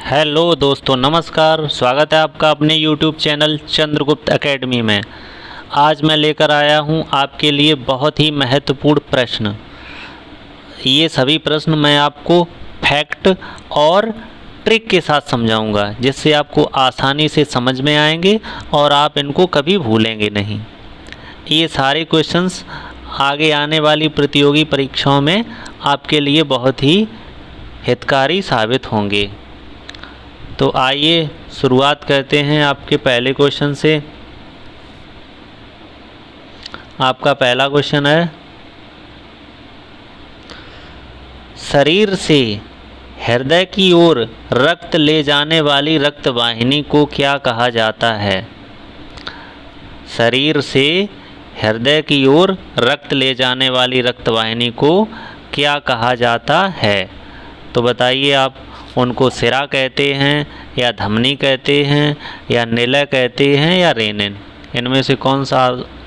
Hello दोस्तों, नमस्कार। स्वागत है आपका अपने YouTube चैनल चंद्रगुप्त एकेडमी में। आज मैं लेकर आया हूं आपके लिए बहुत ही महत्वपूर्ण प्रश्न। ये सभी प्रश्न मैं आपको फैक्ट और ट्रिक के साथ समझाऊंगा, जिससे आपको आसानी से समझ में आएंगे और आप इनको कभी भूलेंगे नहीं। ये सारे क्वेश्चंस आगे आने वाली प्रतियोगी परीक्षाओं में आपके लिए बहुत ही हितकारी साबित होंगे। तो आइए शुरुआत करते हैं आपके पहले क्वेश्चन से। आपका पहला क्वेश्चन है, शरीर से हृदय की ओर रक्त ले जाने वाली रक्त वाहिनी को क्या कहा जाता है? शरीर से हृदय की ओर रक्त ले जाने वाली रक्त वाहिनी को क्या कहा जाता है? तो बताइए आप। उनको सिरा कहते हैं या धमनी कहते हैं या निलय कहते हैं या रेनिन? इनमें से कौन सा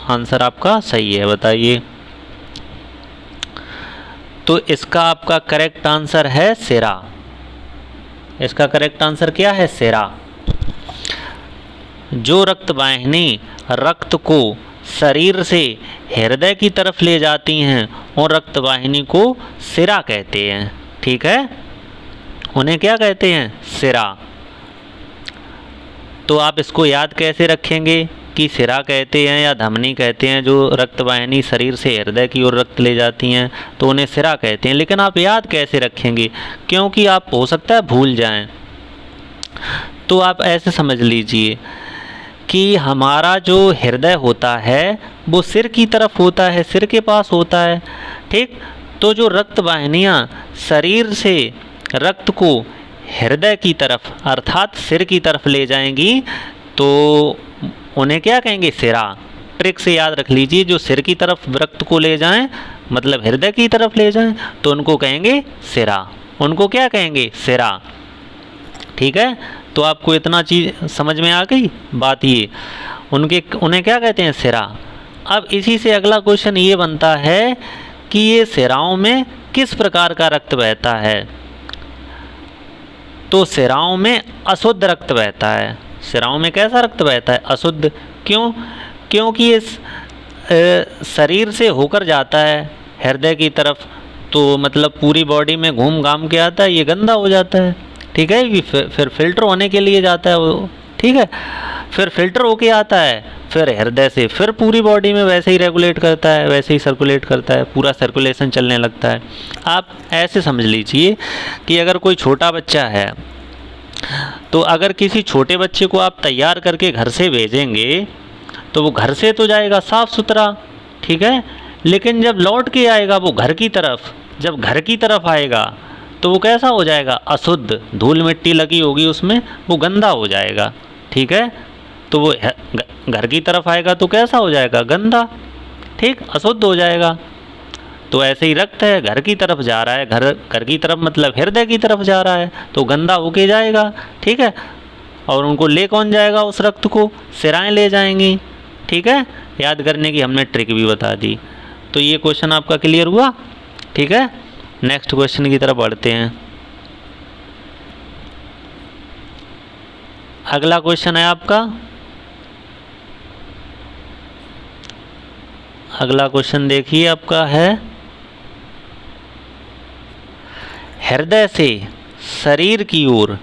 आंसर आपका सही है, बताइए। तो इसका आपका करेक्ट आंसर है सिरा। इसका करेक्ट आंसर क्या है? सिरा। जो रक्त वाहिनी रक्त को शरीर से हृदय की तरफ ले जाती हैं उन रक्त वाहिनी को सिरा कहते हैं। ठीक है, उन्हें क्या कहते हैं? सिरा। तो आप इसको याद कैसे रखेंगे कि सिरा कहते हैं या धमनी कहते हैं? जो रक्त वाहिनी शरीर से हृदय की ओर रक्त ले जाती हैं तो उन्हें सिरा कहते हैं। लेकिन आप याद कैसे रखेंगे? क्योंकि आप हो सकता है भूल जाएं। तो आप ऐसे समझ लीजिए कि हमारा जो हृदय होता है वो सिर की तरफ होता है, सिर के पास होता है। ठीक, तो जो रक्त वाहिनियाँ शरीर से रक्त को हृदय की तरफ अर्थात सिर की तरफ ले जाएंगी तो उन्हें क्या कहेंगे? सिरा। ट्रिक से याद रख लीजिए, जो सिर की तरफ रक्त को ले जाएं मतलब हृदय की तरफ ले जाएं तो उनको कहेंगे सिरा। उनको क्या कहेंगे? सिरा। ठीक है, तो आपको इतना चीज़ समझ में आ गई बात। ये उन्हें क्या कहते हैं? सिरा। अब इसी से अगला क्वेश्चन ये बनता है कि ये सिराओं में किस प्रकार का रक्त बहता है? तो सिराओं में अशुद्ध रक्त बहता है। सिराओं में कैसा रक्त बहता है? अशुद्ध। क्यों? क्योंकि ये शरीर से होकर जाता है हृदय की तरफ, तो मतलब पूरी बॉडी में घूम घाम के आता है, ये गंदा हो जाता है। ठीक है, ये फिर फिल्टर होने के लिए जाता है वो। ठीक है, फिर फिल्टर होके आता है, फिर हृदय से फिर पूरी बॉडी में वैसे ही रेगुलेट करता है, वैसे ही सर्कुलेट करता है, पूरा सर्कुलेशन चलने लगता है। आप ऐसे समझ लीजिए कि अगर कोई छोटा बच्चा है तो अगर किसी छोटे बच्चे को आप तैयार करके घर से भेजेंगे तो वो घर से तो जाएगा साफ़ सुथरा, ठीक है, लेकिन जब लौट के आएगा वो घर की तरफ, जब घर की तरफ आएगा तो वो कैसा हो जाएगा? अशुद्ध। धूल मिट्टी लगी होगी उसमें, वो गंदा हो जाएगा। ठीक है, तो वो घर की तरफ आएगा तो कैसा हो जाएगा? गंदा। ठीक, अशुद्ध हो जाएगा। तो ऐसे ही रक्त है, घर की तरफ जा रहा है, घर की तरफ मतलब हृदय की तरफ जा रहा है तो गंदा होके जाएगा। ठीक है, और उनको ले कौन जाएगा? उस रक्त को सिराएं ले जाएंगी। ठीक है, याद करने की हमने ट्रिक भी बता दी। तो ये क्वेश्चन आपका क्लियर हुआ। ठीक है, नेक्स्ट क्वेश्चन की तरफ बढ़ते हैं। अगला क्वेश्चन है आपका, अगला क्वेश्चन देखिए आपका है, हृदय से शरीर की ओर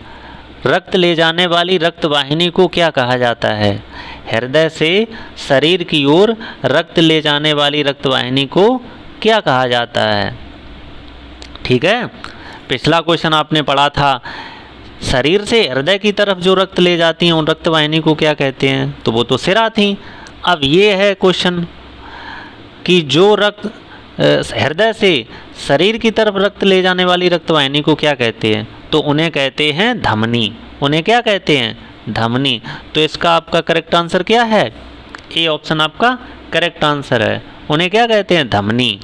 रक्त ले जाने वाली रक्त वाहिनी को क्या कहा जाता है? हृदय से शरीर की ओर रक्त ले जाने वाली रक्त वाहिनी को क्या कहा जाता है? ठीक है, पिछला क्वेश्चन आपने पढ़ा था, शरीर से हृदय की तरफ जो रक्त ले जाती हैं उन रक्त वाहिनी को क्या कहते हैं? तो वो तो सिरा थी। अब ये है क्वेश्चन कि जो रक्त हृदय से शरीर की तरफ रक्त ले जाने वाली रक्त वाहिनी को क्या कहते हैं? तो उन्हें कहते हैं धमनी। उन्हें क्या कहते हैं? धमनी। तो इसका आपका करेक्ट आंसर क्या है? ए ऑप्शन आपका करेक्ट आंसर है। उन्हें क्या कहते हैं? धमनी।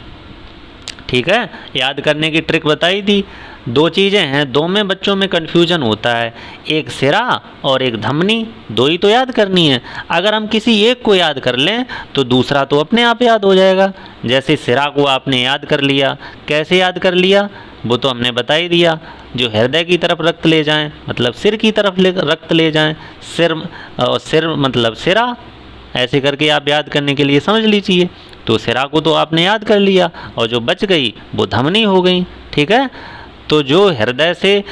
ठीक है, याद करने की ट्रिक बताई थी। दो चीज़ें हैं, दो में बच्चों में कन्फ्यूजन होता है, एक सिरा और एक धमनी, दो ही तो याद करनी है। अगर हम किसी एक को याद कर लें तो दूसरा तो अपने आप याद हो जाएगा। जैसे सिरा को आपने याद कर लिया, कैसे याद कर लिया वो तो हमने बता ही दिया, जो हृदय की तरफ रक्त ले जाएं, मतलब सिर की तरफ रक्त ले जाएं, सिर मतलब सिरा, ऐसे करके आप याद करने के लिए समझ लीजिए। तो सिरा को तो आपने याद कर लिया और जो बच गई वो धमनी हो गई, ठीक है। तो जो हृदय से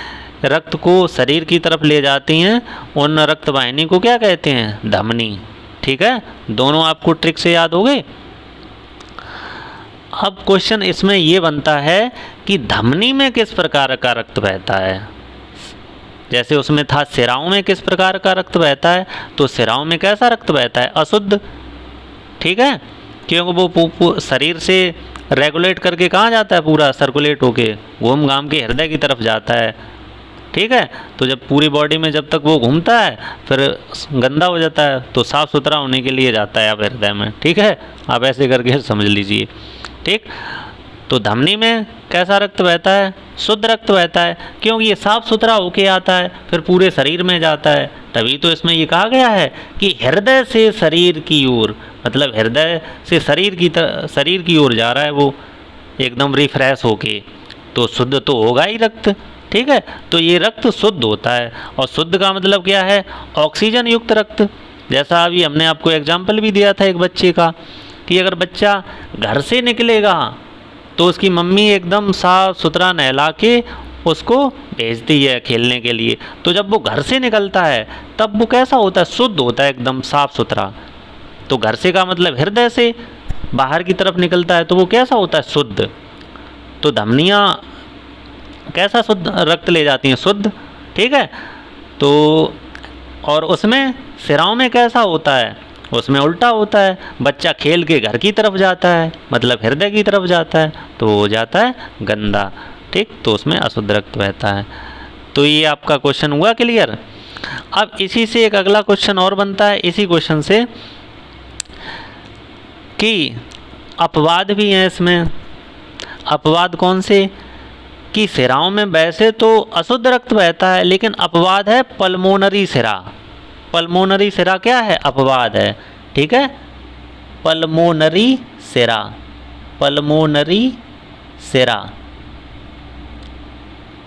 रक्त को शरीर की तरफ ले जाती हैं उन रक्त वाहिनी को क्या कहते हैं? धमनी, ठीक है। दोनों आपको ट्रिक से याद हो गए। अब क्वेश्चन इसमें ये बनता है कि धमनी में किस प्रकार का रक्त बहता है। जैसे उसमें था सिराओं में किस प्रकार का रक्त बहता है, तो सिराओं में कैसा रक्त बहता है? अशुद्ध, ठीक है, क्योंकि वो शरीर से रेगुलेट करके कहाँ जाता है? पूरा सर्कुलेट होके घूम घाम के हृदय की तरफ जाता है, ठीक है। तो जब पूरी बॉडी में जब तक वो घूमता है फिर गंदा हो जाता है, तो साफ़ सुथरा होने के लिए जाता है आप हृदय में, ठीक है। आप ऐसे करके समझ लीजिए, ठीक। तो धमनी में कैसा रक्त बहता है? शुद्ध रक्त बहता है, क्योंकि ये साफ़ सुथरा होके आता है फिर पूरे शरीर में जाता है। तभी तो इसमें ये कहा गया है कि हृदय से शरीर की ओर, मतलब हृदय से शरीर की ओर जा रहा है वो एकदम रिफ्रेश होके, तो शुद्ध तो होगा ही रक्त, ठीक है। तो ये रक्त शुद्ध होता है, और शुद्ध का मतलब क्या है? ऑक्सीजन युक्त रक्त। जैसा अभी हमने आपको एग्जाम्पल भी दिया था एक बच्चे का, कि अगर बच्चा घर से निकलेगा तो उसकी मम्मी एकदम साफ़ सुथरा नहला के उसको भेजती है खेलने के लिए, तो जब वो घर से निकलता है तब वो कैसा होता है? शुद्ध होता है, एकदम साफ़ सुथरा। तो घर से का मतलब हृदय से बाहर की तरफ निकलता है तो वो कैसा होता है? शुद्ध। तो धमनियाँ कैसा शुद्ध रक्त ले जाती हैं? शुद्ध, ठीक है। तो और उसमें सिराओं में कैसा होता है? उसमें उल्टा होता है, बच्चा खेल के घर की तरफ जाता है मतलब हृदय की तरफ जाता है तो हो जाता है गंदा, ठीक। तो उसमें अशुद्ध रक्त बहता है। तो ये आपका क्वेश्चन हुआ क्लियर। अब इसी से एक अगला क्वेश्चन और बनता है, इसी क्वेश्चन से, कि अपवाद भी हैं इसमें। अपवाद कौन से? कि सिराओं में वैसे तो अशुद्ध रक्त बहता है, लेकिन अपवाद है पल्मोनरी सिरा। पल्मोनरी सिरा क्या है? अपवाद है, ठीक है। पल्मोनरी सिरा, पल्मोनरी सिरा,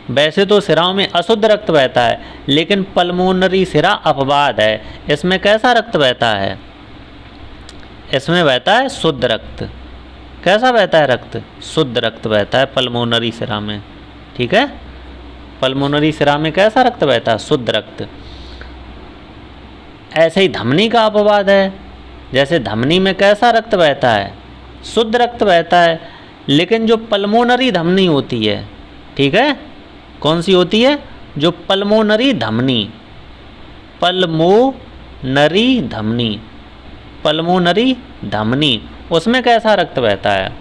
वैसे तो सिराओं में अशुद्ध रक्त बहता है, लेकिन पल्मोनरी सिरा अपवाद है। इसमें कैसा रक्त बहता है? इसमें बहता है शुद्ध रक्त। कैसा बहता है रक्त? शुद्ध रक्त बहता है पल्मोनरी सिरा में, ठीक है। पल्मोनरी सिरा में कैसा रक्त बहता है? शुद्ध रक्त। ऐसे ही धमनी का अपवाद है। जैसे धमनी में कैसा रक्त बहता है? शुद्ध रक्त बहता है, लेकिन जो पल्मोनरी धमनी होती है, ठीक है, कौन सी होती है? जो पल्मोनरी धमनी, पल्मोनरी धमनी, पल्मोनरी धमनी, उसमें कैसा रक्त बहता है?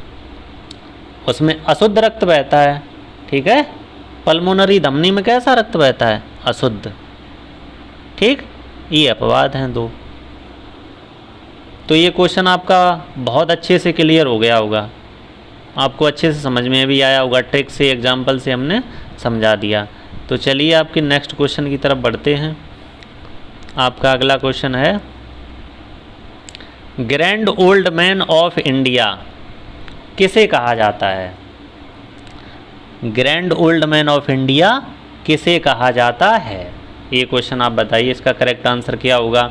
उसमें अशुद्ध रक्त बहता है, ठीक है। पल्मोनरी धमनी में कैसा रक्त बहता है? अशुद्ध, ठीक। ये अपवाद हैं दो। तो ये क्वेश्चन आपका बहुत अच्छे से क्लियर हो गया होगा, आपको अच्छे से समझ में भी आया होगा, ट्रिक से एग्जाम्पल से हमने समझा दिया। तो चलिए आपके नेक्स्ट क्वेश्चन की तरफ बढ़ते हैं। आपका अगला क्वेश्चन है, grand old man of India किसे कहा जाता है? Grand old man of India किसे कहा जाता है? ये क्वेश्चन आप बताइए, इसका करेक्ट आंसर क्या होगा?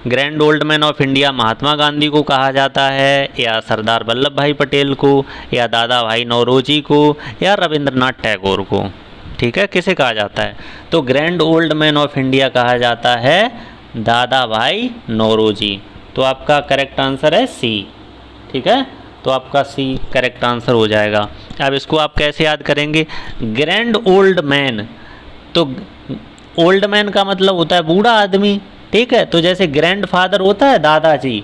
Grand old man of India Mahatma Gandhi को कहा जाता है, या सरदार वल्लभ भाई पटेल को, या दादा भाई नौरोजी को, या रविंद्रनाथ टैगोर को, ठीक है। किसे कहा जाता है? तो grand old man of India कहा जाता है दादा भाई नौरोजी। तो आपका करेक्ट आंसर है सी, ठीक है। तो आपका सी करेक्ट आंसर हो जाएगा। अब इसको आप कैसे याद करेंगे? ग्रैंड ओल्ड मैन, तो ओल्ड मैन का मतलब होता है बूढ़ा आदमी, ठीक है। तो जैसे ग्रैंड फादर होता है दादाजी,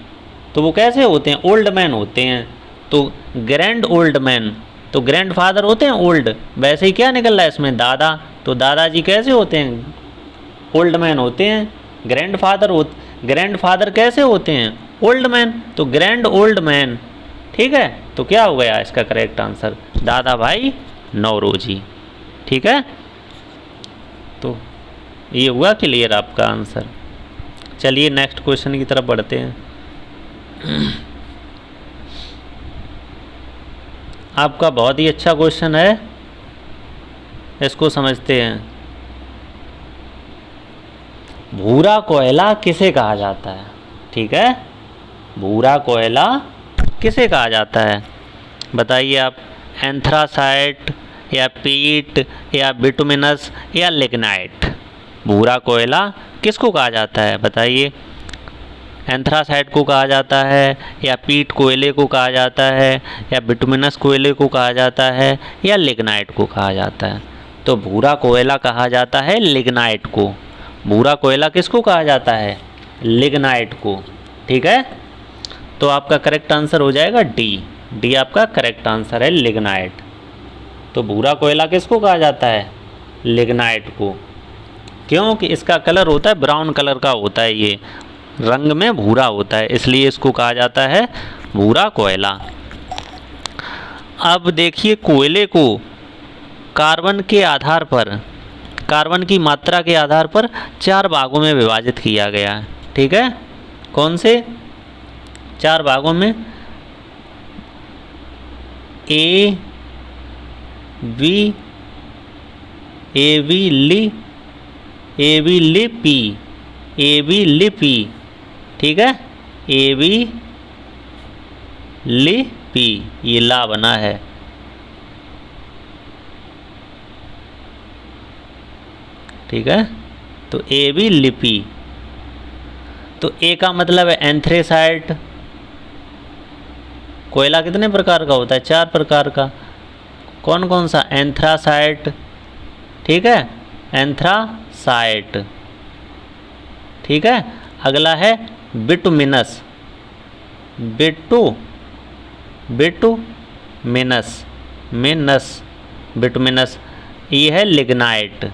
तो वो कैसे होते हैं? ओल्ड मैन होते हैं। तो ग्रैंड ओल्ड मैन, तो ग्रैंड फादर होते हैं ओल्ड, वैसे ही क्या निकल रहा है इसमें? दादा, तो दादाजी कैसे होते हैं? ओल्ड मैन होते हैं। ग्रैंड फादर कैसे होते हैं? ओल्ड मैन, तो ग्रैंड ओल्ड मैन, ठीक है। तो क्या हो गया इसका करेक्ट आंसर? दादा भाई नौरोजी। ठीक है, तो ये हुआ क्लियर आपका आंसर। चलिए नेक्स्ट क्वेश्चन की तरफ बढ़ते हैं। आपका बहुत ही अच्छा क्वेश्चन है, इसको समझते हैं। भूरा कोयला किसे कहा जाता है? ठीक है, भूरा कोयला किसे कहा जाता है? बताइए आप। एंथ्रासाइट या पीट या बिटुमिनस या लिग्नाइट? भूरा कोयला किसको कहा जाता है बताइए। एंथ्रासाइट को कहा जाता है, या पीट कोयले को कहा जाता है, या बिटुमिनस कोयले को कहा जाता है, या लिग्नाइट को कहा जाता है? तो भूरा कोयला कहा जाता है लिग्नाइट को। भूरा कोयला किसको कहा जाता है? लिग्नाइट को। ठीक है, तो आपका करेक्ट आंसर हो जाएगा डी। डी आपका करेक्ट आंसर है, लिग्नाइट। तो भूरा कोयला किसको कहा जाता है? लिग्नाइट को। क्योंकि इसका कलर होता है ब्राउन कलर का होता है, ये रंग में भूरा होता है, इसलिए इसको कहा जाता है भूरा कोयला। अब देखिए, कोयले को कार्बन के आधार पर, कार्बन की मात्रा के आधार पर 4 भागों में विभाजित किया गया है। ठीक है, कौन से 4 भागों में? ए बी ली पी। ठीक है, ए बी ली पी, ये ला बना है। ठीक है, तो ए बी लिपि। तो ए का मतलब है एंथ्रेसाइट। कोयला कितने प्रकार का होता है? 4 प्रकार का। कौन कौन सा? एंथ्रासाइट। ठीक है, एंथ्रासाइट। ठीक है, अगला है बिटुमिनस। बिटुमिनस। ये है लिग्नाइट।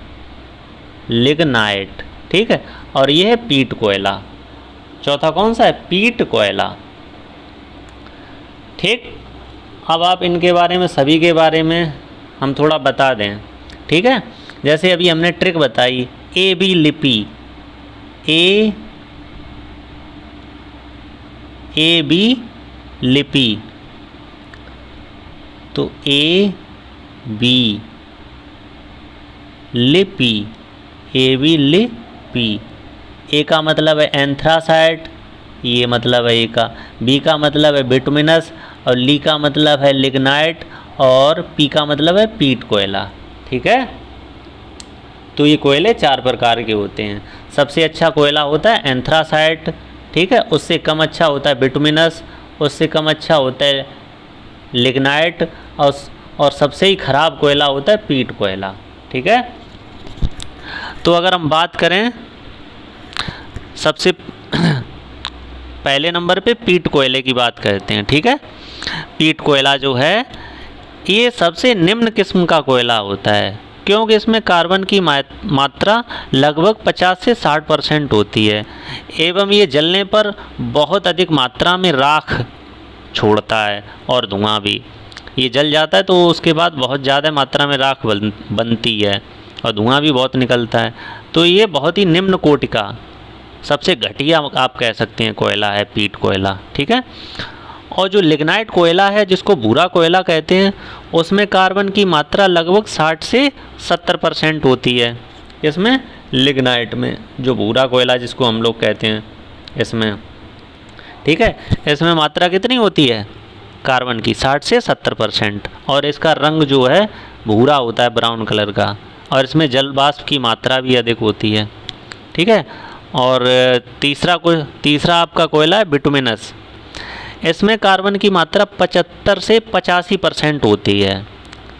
ठीक है, और ये है पीट कोयला। चौथा कौन सा है? पीट कोयला। ठीक, अब आप इनके बारे में, सभी के बारे में हम थोड़ा बता दें। ठीक है, जैसे अभी हमने ट्रिक बताई, ए बी लिपि, ए बी लिपि। तो ए बी लिपि, ए बी लिपि। ए का मतलब है एंथ्रासाइट, ये मतलब है ए का। बी का मतलब है बिटुमिनस, और ली का मतलब है लिग्नाइट, और पी का मतलब है पीट कोयला। ठीक है, तो ये कोयले 4 प्रकार के होते हैं। सबसे अच्छा कोयला होता है एंथ्रासाइट। ठीक है, उससे कम अच्छा होता है बिटुमिनस, उससे कम अच्छा होता है लिग्नाइट, और सबसे ही ख़राब कोयला होता है पीट कोयला। ठीक है, तो अगर हम बात करें, सबसे पहले नंबर पे पीट कोयले की बात करते हैं। ठीक है, पीट कोयला जो है ये सबसे निम्न किस्म का कोयला होता है, क्योंकि इसमें कार्बन की मात्रा लगभग 50 से 60% होती है, एवं ये जलने पर बहुत अधिक मात्रा में राख छोड़ता है और धुआं भी। ये जल जाता है तो उसके बाद बहुत ज़्यादा मात्रा में राख बनती है और धुआं भी बहुत निकलता है। तो ये बहुत ही निम्न कोटि का, सबसे घटिया आप कह सकते हैं कोयला है पीट कोयला। ठीक है, और जो लिग्नाइट कोयला है, जिसको भूरा कोयला कहते हैं, उसमें कार्बन की मात्रा लगभग 60 से 70% होती है। इसमें लिग्नाइट में, जो भूरा कोयला जिसको हम लोग कहते हैं, इसमें, ठीक है, इसमें मात्रा कितनी होती है कार्बन की? 60 से 70%। और इसका रंग जो है भूरा होता है, ब्राउन कलर का, और इसमें जल वाष्प की मात्रा भी अधिक होती है। ठीक है, और तीसरा आपका कोयला है बिटुमिनस। इसमें कार्बन की मात्रा 75 से 85% होती है।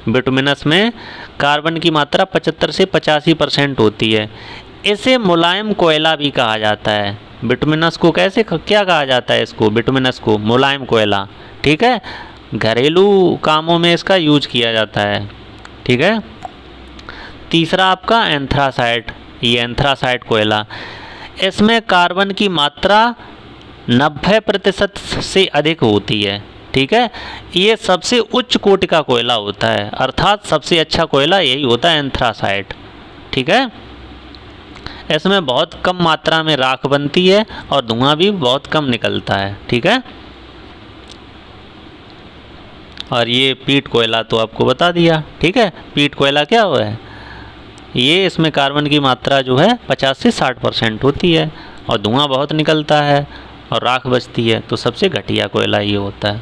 बिटुमिनस में कार्बन की मात्रा 75 से 85% होती है। इसे मुलायम कोयला भी कहा जाता है। बिटुमिनस को क्या कहा जाता है? इसको, बिटुमिनस को मुलायम कोयला। ठीक है, घरेलू कामों में इसका यूज किया जाता है। ठीक है, तीसरा आपका एंथ्रासाइट। ये एंथ्रासाइट कोयला, इसमें कार्बन की मात्रा 90% से अधिक होती है। ठीक है। ये सबसे उच्च कोटि का कोयला होता है, अर्थात सबसे अच्छा कोयला यही होता है, एंथ्रासाइट। ठीक है। इसमें बहुत कम मात्रा में राख बनती है और धुआं भी बहुत कम निकलता है। ठीक है। और ये पीट कोयला तो आपको बता दिया। ठीक है। पीट कोयला क्या हुआ है, ये इसमें कार्बन की मात्रा जो है 50 से 60% होती है और धुआं बहुत निकलता है और राख बचती है, तो सबसे घटिया कोयला ये होता है।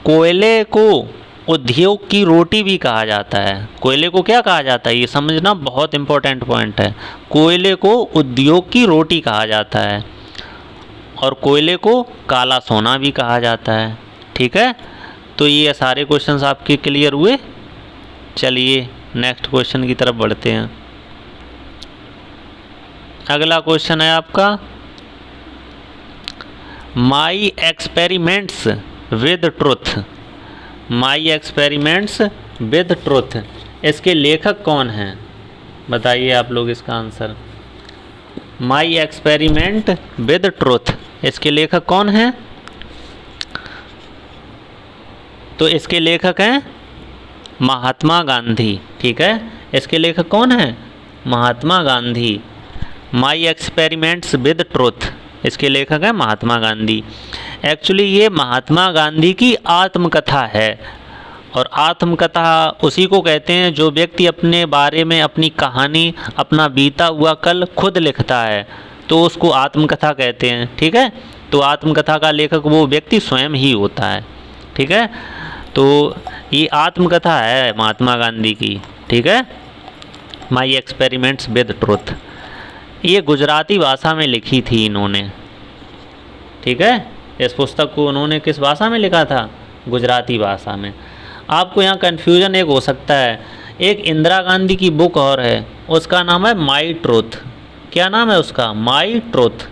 कोयले को उद्योग की रोटी भी कहा जाता है। कोयले को क्या कहा जाता है, ये समझना बहुत इंपॉर्टेंट पॉइंट है। कोयले को उद्योग की रोटी कहा जाता है और कोयले को काला सोना भी कहा जाता है। ठीक है। तो ये सारे क्वेश्चंस आपके क्लियर हुए। चलिए नेक्स्ट क्वेश्चन की तरफ बढ़ते हैं। अगला क्वेश्चन है आपका, माई experiments with truth. My experiments with truth, इसके लेखक कौन हैं, बताइए आप लोग इसका answer. My experiment with truth, इसके लेखक कौन हैं, तो इसके लेखक हैं महात्मा गांधी। ठीक है। इसके लेखक कौन हैं, Mahatma Gandhi. My experiments with truth, इसके लेखक हैं महात्मा गांधी। एक्चुअली ये महात्मा गांधी की आत्मकथा है और आत्मकथा उसी को कहते हैं जो व्यक्ति अपने बारे में अपनी कहानी, अपना बीता हुआ कल खुद लिखता है, तो उसको आत्मकथा कहते हैं। ठीक है। तो आत्मकथा का लेखक वो व्यक्ति स्वयं ही होता है। ठीक है। तो ये आत्मकथा है महात्मा गांधी की। ठीक है। माई एक्सपेरिमेंट्स विद ट्रुथ, ये गुजराती भाषा में लिखी थी इन्होंने। ठीक है। इस पुस्तक को उन्होंने किस भाषा में लिखा था, गुजराती भाषा में। आपको यहाँ कन्फ्यूजन एक हो सकता है, एक इंदिरा गांधी की बुक और है, उसका नाम है माई ट्रुथ। क्या नाम है उसका, माई ट्रुथ।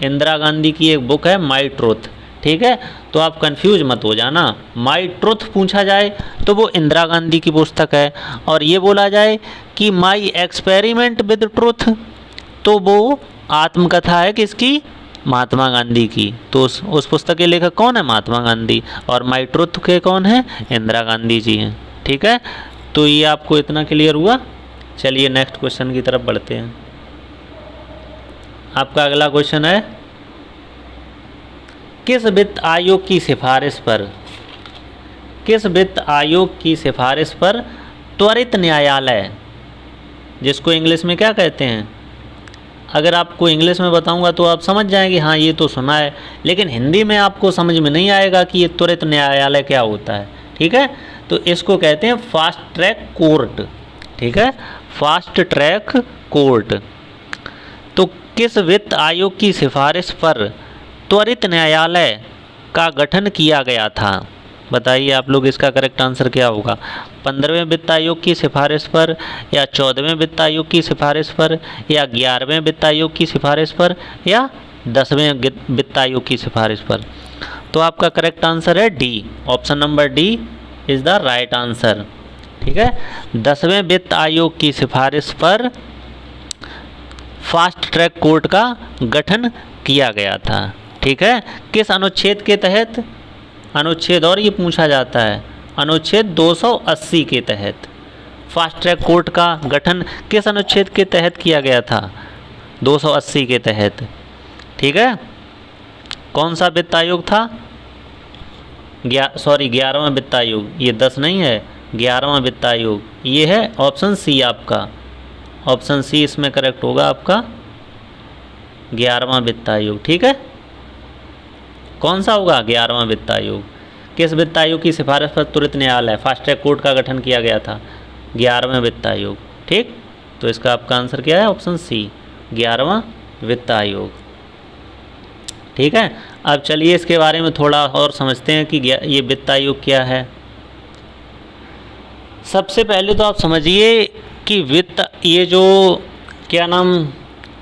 इंदिरा गांधी की एक बुक है माई ट्रुथ। ठीक है। तो आप कंफ्यूज मत हो जाना, माई ट्रुथ पूछा जाए तो वो इंदिरा गांधी की पुस्तक है, और ये बोला जाए कि माई एक्सपेरिमेंट विद ट्रुथ तो वो आत्मकथा है किसकी, महात्मा गांधी की। तो उस पुस्तक के लेखक कौन है, महात्मा गांधी, और माई ट्रुथ के कौन है, इंदिरा गांधी जी हैं। ठीक है। तो ये आपको इतना क्लियर हुआ। चलिए नेक्स्ट क्वेश्चन की तरफ बढ़ते हैं। आपका अगला क्वेश्चन है, किस वित्त आयोग की सिफारिश पर, किस वित्त आयोग की सिफारिश पर त्वरित न्यायालय, जिसको इंग्लिश में क्या कहते हैं, अगर आपको इंग्लिश में बताऊंगा तो आप समझ जाएंगे हाँ ये तो सुना है, लेकिन हिंदी में आपको समझ में नहीं आएगा कि ये त्वरित न्यायालय क्या होता है। ठीक है। तो इसको कहते हैं फास्ट ट्रैक कोर्ट। ठीक है। Fast track court. तो किस वित्त आयोग की सिफारिश पर त्वरित न्यायालय का गठन किया गया था, बताइए आप लोग इसका करेक्ट आंसर क्या होगा। 15वें वित्त आयोग की सिफारिश पर, या 14वें वित्त आयोग की सिफारिश पर, या 11वें वित्त आयोग की सिफारिश पर, या 10वें वित्त आयोग की सिफारिश पर। तो आपका करेक्ट आंसर है D, option number D is the right answer. ठीक है। 10वें वित्त आयोग की सिफारिश पर फास्ट ट्रैक कोर्ट का गठन किया गया था। ठीक है। किस अनुच्छेद के तहत, अनुच्छेद और ये पूछा जाता है, अनुच्छेद 280 के तहत फास्ट ट्रैक कोर्ट का गठन किस अनुच्छेद के तहत किया गया था, 280 के तहत। ठीक है। कौन सा वित्त आयोग था, 11वां वित्त आयोग, ये 10 नहीं है, 11वां वित्त आयोग, ये है ऑप्शन सी आपका, ऑप्शन सी इसमें करेक्ट होगा आपका, 11वां वित्त आयोग। ठीक है। कौन सा होगा, 11वां वित्त आयोग। किस वित्त आयोग की सिफारिश पर त्वरित न्यायालय फास्ट ट्रैक कोर्ट का गठन किया गया था, 11वें वित्त आयोग। ठीक। तो इसका आपका आंसर क्या है, ऑप्शन सी, 11वां वित्त आयोग। ठीक है। अब चलिए इसके बारे में थोड़ा और समझते हैं कि ये वित्त आयोग क्या है। सबसे पहले तो आप समझिए कि वित्त, ये जो क्या नाम,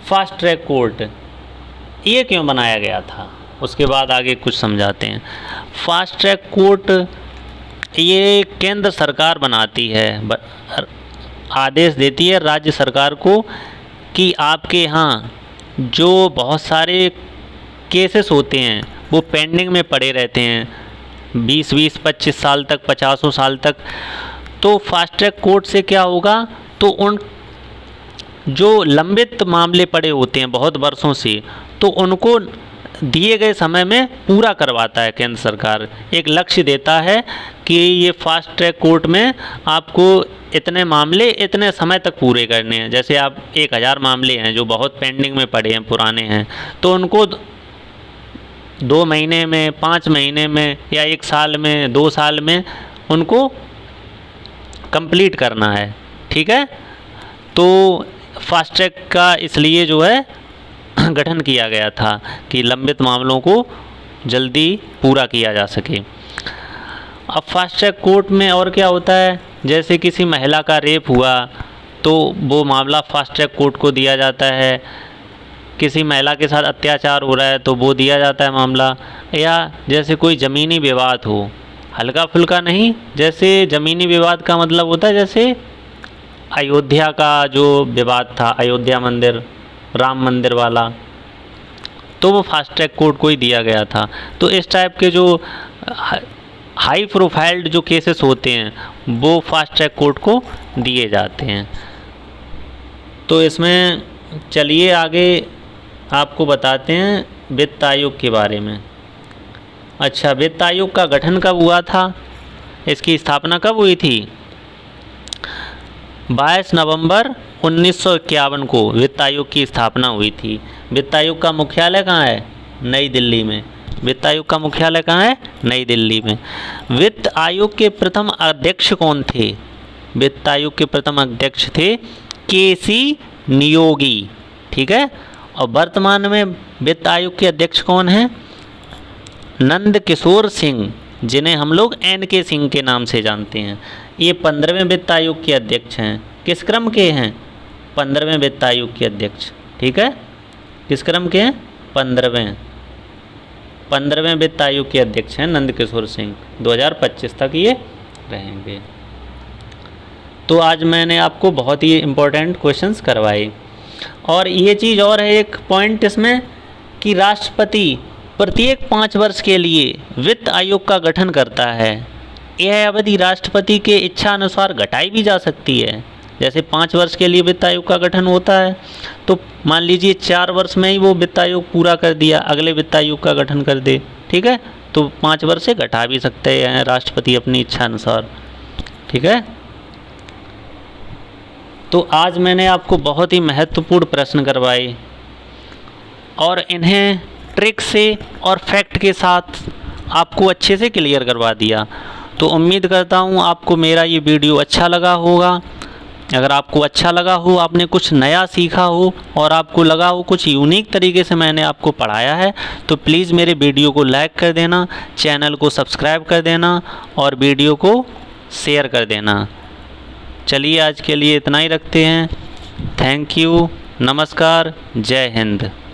फास्ट ट्रैक कोर्ट, ये क्यों बनाया गया था, उसके बाद आगे कुछ समझाते हैं। फास्ट ट्रैक कोर्ट ये केंद्र सरकार बनाती है, आदेश देती है राज्य सरकार को कि आपके यहाँ जो बहुत सारे केसेस होते हैं वो पेंडिंग में पड़े रहते हैं, 20-20, 25 साल तक, 50 साल तक। तो फास्ट ट्रैक कोर्ट से क्या होगा, तो उन जो लंबित मामले पड़े होते हैं बहुत वर्षों से, तो उनको दिए गए समय में पूरा करवाता है केंद्र सरकार। एक लक्ष्य देता है कि ये फास्ट ट्रैक कोर्ट में आपको इतने मामले इतने समय तक पूरे करने हैं। जैसे आप 1000 मामले हैं जो बहुत पेंडिंग में पड़े हैं, पुराने हैं, तो उनको 2 महीने में, 5 महीने में, या 1 साल में, 2 साल में उनको कंप्लीट करना है। ठीक है, तो फास्ट ट्रैक का इसलिए जो है गठन किया गया था कि लंबित मामलों को जल्दी पूरा किया जा सके। अब फास्ट ट्रैक कोर्ट में और क्या होता है, जैसे किसी महिला का रेप हुआ तो वो मामला फास्ट ट्रैक कोर्ट को दिया जाता है। किसी महिला के साथ अत्याचार हो रहा है तो वो दिया जाता है मामला। या जैसे कोई ज़मीनी विवाद हो, हल्का फुल्का नहीं, जैसे ज़मीनी विवाद का मतलब होता है जैसे अयोध्या का जो विवाद था, अयोध्या मंदिर, राम मंदिर वाला, तो वो फास्ट ट्रैक कोर्ट को ही दिया गया था। तो इस टाइप के जो हाई प्रोफाइल्ड जो केसेस होते हैं वो फास्ट ट्रैक कोर्ट को दिए जाते हैं। तो इसमें चलिए आगे आपको बताते हैं वित्त आयोग के बारे में। अच्छा, वित्त आयोग का गठन कब हुआ था, इसकी स्थापना कब हुई थी? 22 नवंबर 1951 को वित्त आयोग की स्थापना हुई थी। वित्त आयोग का मुख्यालय कहाँ है? नई दिल्ली में। वित्त आयोग का मुख्यालय कहाँ है? नई दिल्ली में। वित्त आयोग के प्रथम अध्यक्ष कौन थे? वित्त आयोग के प्रथम अध्यक्ष थे केसी नियोगी। ठीक है, और वर्तमान में वित्त आयोग के अध्यक्ष कौन हैं? नंद किशोर सिंह, जिन्हें हम लोग NK सिंह के नाम से जानते हैं। ये 15वें वित्त आयोग के अध्यक्ष हैं। किस क्रम के हैं? 15वें वित्त आयोग के अध्यक्ष। ठीक है, किस क्रम के हैं? 15वें वित्त आयोग के अध्यक्ष हैं नंद किशोर सिंह। 2025 तक ये रहेंगे। तो आज मैंने आपको बहुत ही इम्पोर्टेंट क्वेश्चंस करवाए। और ये चीज़ और है एक पॉइंट इसमें कि राष्ट्रपति प्रत्येक 5 वर्ष के लिए वित्त आयोग का गठन करता है। यह अवधि राष्ट्रपति के इच्छा अनुसार घटाई भी जा सकती है। जैसे 5 वर्ष के लिए वित्त आयोग का गठन होता है, तो मान लीजिए 4 वर्ष में ही वो वित्त आयोग पूरा कर दिया, अगले वित्त आयोग का गठन कर दे। ठीक है, तो 5 वर्ष से घटा भी सकते हैं राष्ट्रपति अपनी इच्छा अनुसार। ठीक है, तो आज मैंने आपको बहुत ही महत्वपूर्ण प्रश्न करवाए और इन्हें ट्रिक से और फैक्ट के साथ आपको अच्छे से क्लियर करवा दिया। तो उम्मीद करता हूँ आपको मेरा ये वीडियो अच्छा लगा होगा। अगर आपको अच्छा लगा हो, आपने कुछ नया सीखा हो और आपको लगा हो कुछ यूनिक तरीके से मैंने आपको पढ़ाया है, तो प्लीज़ मेरे वीडियो को लाइक कर देना, चैनल को सब्सक्राइब कर देना और वीडियो को शेयर कर देना। चलिए आज के लिए इतना ही रखते हैं। थैंक यू, नमस्कार, जय हिंद।